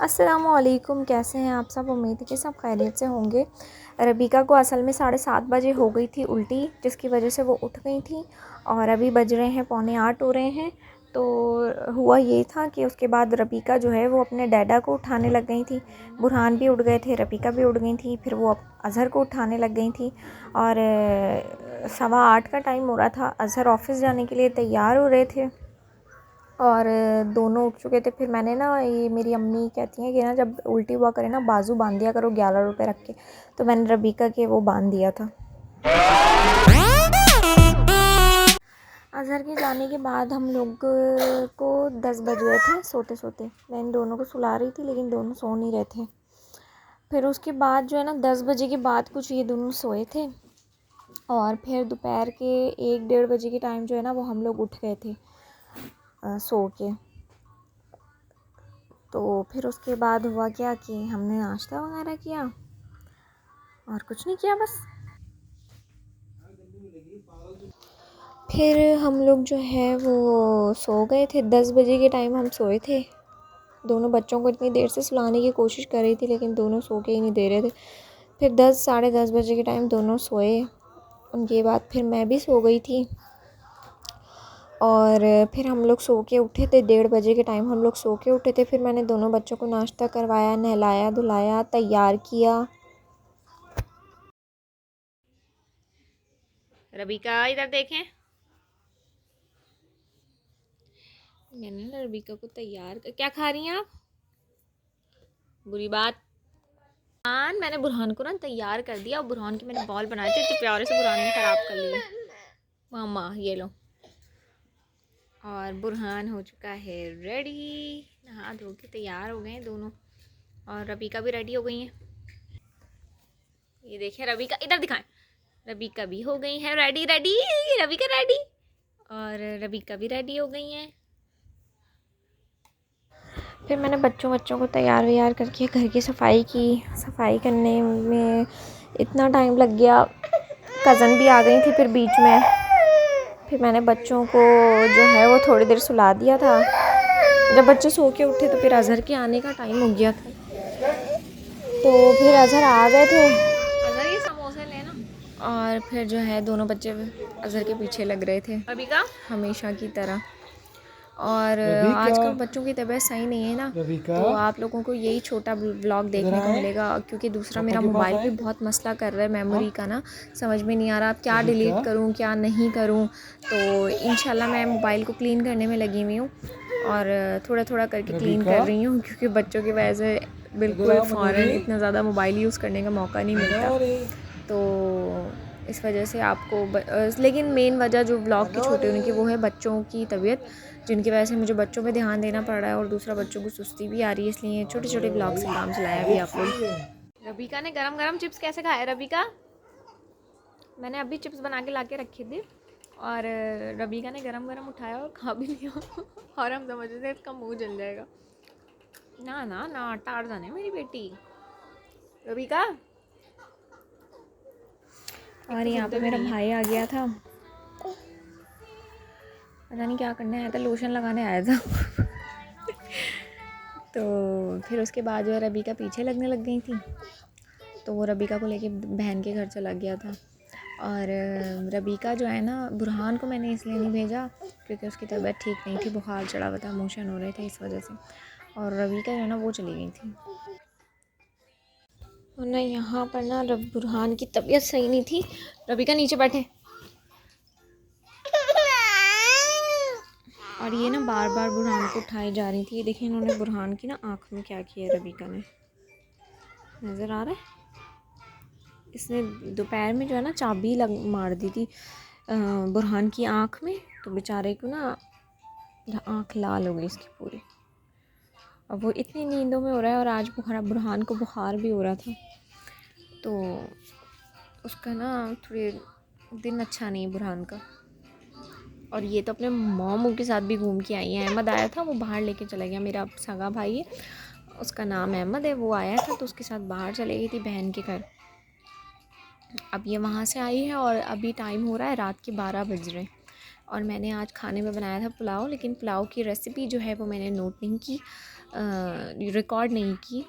अस्सलामुअलैकुम, कैसे हैं आप सब। उम्मीद है कि सब खैरियत से होंगे। रबीका को असल में 7:30 बजे हो गई थी उल्टी, जिसकी वजह से वो उठ गई थी और अभी बज रहे हैं 7:45 हो रहे हैं। तो हुआ ये था कि उसके बाद रबीका जो है वो अपने डैडा को उठाने लग गई थी। बुरहान भी उठ गए थे, रबीका भी उठ गई थी, फिर वो अज़हर को उठाने लग गई थी। और 7:15 का टाइम हो रहा था, अज़हर ऑफ़िस जाने के लिए तैयार हो रहे थे और दोनों उठ चुके थे। फिर मैंने ना, ये मेरी अम्मी कहती हैं कि ना जब उल्टी हुआ करे ना बाजू बांध दिया करो 11 रुपए रख के, तो मैंने रबीका के वो बांध दिया था। अज़हर के जाने के बाद हम लोग को 10 बज गए थे सोते सोते। मैं इन दोनों को सुला रही थी लेकिन दोनों सो नहीं रहे थे। फिर उसके बाद जो है ना 10 बजे के बाद कुछ ये दोनों सोए थे और फिर दोपहर के 1-1:30 बजे के टाइम जो है ना वो हम लोग उठ गए थे सो के। तो फिर उसके बाद हुआ क्या कि हमने नाश्ता वगैरह किया और कुछ नहीं किया बस। फिर हम लोग जो है वो सो गए थे। 10 बजे के टाइम हम सोए थे। दोनों बच्चों को इतनी देर से सुलाने की कोशिश कर रही थी लेकिन दोनों सो के ही नहीं दे रहे थे। फिर 10 साढ़े 10 बजे के टाइम दोनों सोए। उनके बाद फिर मैं भी सो गई थी और फिर हम लोग सो के उठे थे। 1:30 बजे के टाइम हम लोग सो के उठे थे। फिर मैंने दोनों बच्चों को नाश्ता करवाया, नहलाया धुलाया, तैयार किया। रबीका इधर देखें। मैंने ना रबीका को तैयार क्या खा रही हैं आप? बुरी बात। मैंने बुरहान को ना तैयार कर दिया और बुरहान के मैंने बॉल बनाए थे, इतने प्यारे से बुरहान ने ख़राब कर लिए। मामा ये लो। और बुरहान हो चुका है रेडी, नहा धो के तैयार हो गए हैं दोनों। और रबीका भी रेडी हो गई हैं। ये देखिए रबीका, इधर दिखाएं। रबीका भी हो गई है रेडी रेडी। रबीका रेडी और रबीका भी रेडी हो गई हैं। फिर मैंने बच्चों को तैयार वैयार करके घर की सफाई की। सफाई करने में इतना टाइम लग गया, कज़न भी आ गई थी फिर बीच में। फिर मैंने बच्चों को जो है वो थोड़ी देर सुला दिया था। जब बच्चे सो के उठे तो फिर अज़हर के आने का टाइम हो गया था। तो फिर अज़हर आ गए थे अजहर ये समोसे लेना। और फिर जो है दोनों बच्चे अज़हर के पीछे लग रहे थे रबीका हमेशा की तरह। और आजकल बच्चों की तबीयत सही नहीं है ना, तो आप लोगों को यही छोटा ब्लॉग देखने को मिलेगा क्योंकि दूसरा मेरा मोबाइल भी बहुत मसला कर रहा है मेमोरी का ना। समझ में नहीं आ रहा अब क्या डिलीट करूं क्या नहीं करूं। तो इंशाल्लाह मैं मोबाइल को क्लीन करने में लगी हुई हूँ और थोड़ा थोड़ा करके क्लीन कर रही हूँ क्योंकि बच्चों की वजह से बिल्कुल फ़ौरन इतना ज़्यादा मोबाइल यूज़ करने का मौका नहीं मिलता। तो इस वजह से आपको लेकिन मेन वजह जो ब्लॉग की छोटी होने की वो है बच्चों की तबीयत, जिनकी वजह से मुझे बच्चों पे ध्यान देना पड़ रहा है और दूसरा बच्चों को सुस्ती भी आ रही है, इसलिए छोटे छोटे ब्लॉग से काम चलाया अभी आप लोग। रबीका ने गरम गरम चिप्स कैसे खाए रबीका? मैंने अभी चिप्स बना के ला के रखे थे और रबीका ने गरम गरम उठाया और खा भी लिया। और हम समझ रहे थे इसका मुंह जल जाएगा। ना ना ना, टारज़न है मेरी बेटी रबीका। और यहाँ पे मेरा भाई आ गया था, पता नहीं क्या करने आया था, लोशन लगाने आया था। तो फिर उसके बाद जो है रबीका पीछे लगने लग गई थी, तो वो रबीका को लेके बहन के घर चला गया था। और रबीका जो है ना, बुरहान को मैंने इसलिए नहीं भेजा क्योंकि उसकी तबीयत ठीक नहीं थी, बुखार चढ़ा हुआ था, मोशन हो रहे थे इस वजह से। और रबीका जो है ना वो चली गई थी। और ना यहाँ पर ना बुरहान की तबीयत सही नहीं थी। रबीका नीचे बैठे। और ये ना बार बार बुरहान को उठाई जा रही थी। ये देखिए इन्होंने बुरहान की ना आँख में क्या किया है, रबीका ने, नज़र आ रहा है। इसने दोपहर में जो है ना चाबी मार दी थी बुरहान की आँख में, तो बेचारे को ना आँख लाल हो गई इसकी पूरी। अब वो इतनी नींदों में हो रहा है और आज बुरहान को बुखार भी हो रहा था, तो उसका ना थोड़े दिन अच्छा नहीं बुरहान का। और ये तो अपने मोमू के साथ भी घूम के आई है। अहमद आया था, वो बाहर लेके चला गया। मेरा सगा भाई है, उसका नाम अहमद है, वो आया था तो उसके साथ बाहर चले गई थी बहन के घर। अब ये वहाँ से आई है और अभी टाइम हो रहा है रात के 12 बज रहे हैं और मैंने आज खाने में बनाया था पुलाव, लेकिन पुलाव की रेसिपी जो है वो मैंने नोट नहीं की, रिकॉर्ड नहीं की।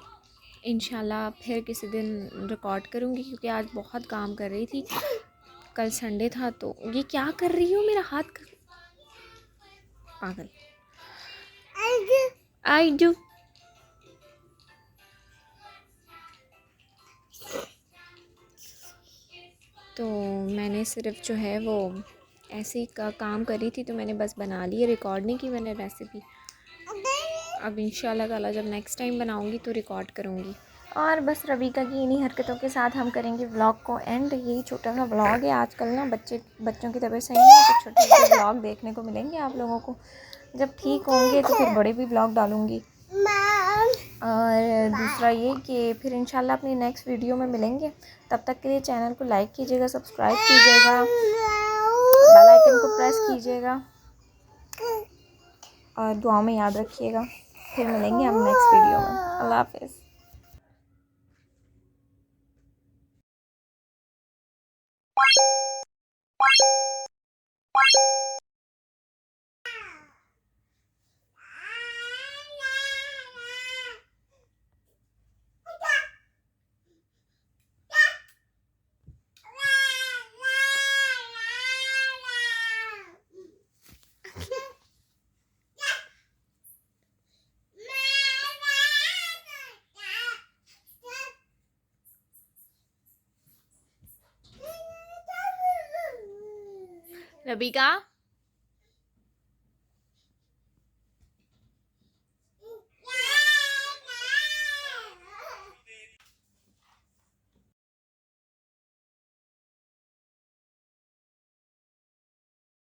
इंशाल्लाह फिर किसी दिन रिकॉर्ड करूँगी, क्योंकि आज बहुत काम कर रही थी, कल संडे था। तो ये क्या कर रही हो, मेरा हाथ पागल। I do. तो मैंने सिर्फ जो है वो ऐसे ही काम करी थी, तो मैंने बस बना ली, रिकॉर्ड नहीं की मैंने रेसिपी। अब इंशाल्लाह ताला जब नेक्स्ट टाइम बनाऊंगी तो रिकॉर्ड करूंगी। और बस रवीका की इन्हीं हरकतों के साथ हम करेंगे व्लॉग को एंड। यही छोटा सा व्लॉग है। आजकल ना बच्चों की तबीयत सही नहीं है, तो छोटे छोटे व्लॉग देखने को मिलेंगे आप लोगों को। जब ठीक होंगे तो फिर बड़े भी व्लॉग डालूँगी। और दूसरा ये कि फिर इंशाल्लाह अपनी नेक्स्ट वीडियो में मिलेंगे। तब तक के लिए चैनल को लाइक कीजिएगा, सब्सक्राइब कीजिएगा, बेल आइकन को प्रेस कीजिएगा और दुआ में याद रखिएगा। फिर मिलेंगे हम नेक्स्ट वीडियो में। अल्लाह हाफ़िज़। रबीका